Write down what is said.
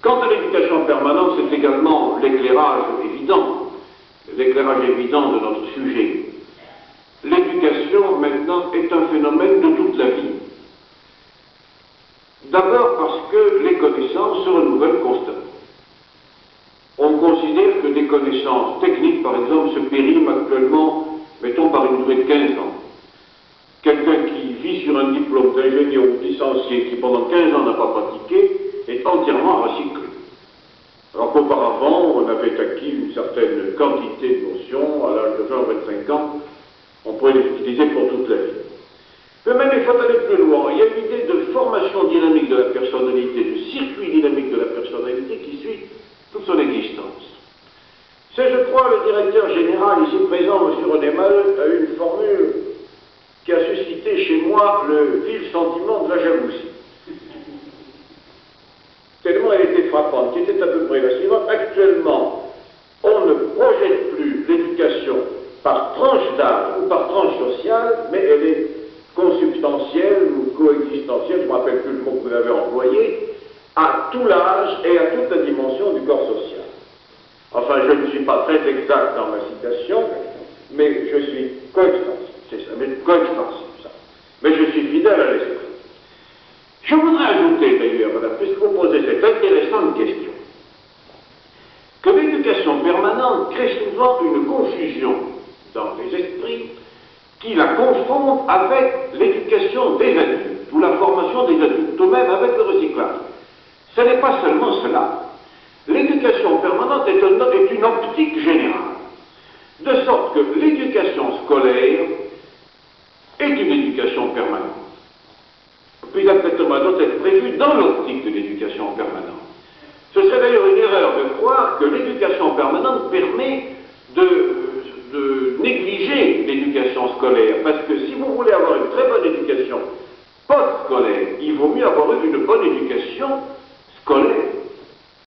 Quant à l'éducation permanente, c'est également l'éclairage évident de notre sujet. L'éducation, maintenant, est un phénomène de toute la vie. D'abord parce que les connaissances se renouvellent constamment. On considère que des connaissances techniques, par exemple, se périment actuellement, mettons, par une durée de 15 ans. Quelqu'un qui vit sur un diplôme d'ingénieur ou licencié qui pendant 15 ans n'a pas pratiqué est entièrement recyclé. Alors qu'auparavant, on avait acquis une certaine quantité de notions, à l'âge de 20 ou 25 ans, on pourrait les utiliser pour toute la vie. Mais même il faut aller plus loin. Il y a une idée de formation dynamique de la personnalité, de circuit dynamique de la personnalité qui suit toute son existence. C'est, je crois, le directeur général ici présent, M. René Maheu, a eu une formule qui a suscité chez moi le vif sentiment de la jalousie. Tellement elle était frappante, qui était à peu près la suivante. Actuellement, on ne projette plus l'éducation par tranche d'âge ou par tranche sociale, mais elle est consubstantielle ou coexistentielle, je ne me rappelle plus le mot que vous avez employé, à tout l'âge et à toute la dimension du corps social. Enfin, je ne suis pas très exact dans ma citation, mais je suis coextensif, c'est ça, mais coextensif, ça. Mais je suis fidèle à l'esprit. Je voudrais ajouter d'ailleurs, madame, puisque vous posez cette intéressante question, que l'éducation permanente crée souvent une confusion dans les esprits qui la confondent avec l'éducation des adultes, ou la formation des adultes, ou même avec le recyclage. Ce n'est pas seulement cela. L'éducation permanente est une optique générale, de sorte que l'éducation scolaire est une éducation permanente. Puis l'accompagnement doit être prévu dans l'optique de l'éducation permanente. Ce serait d'ailleurs une erreur de croire que l'éducation permanente permet de négliger l'éducation scolaire, parce que si vous voulez avoir une très bonne éducation post-scolaire, il vaut mieux avoir eu une bonne éducation scolaire.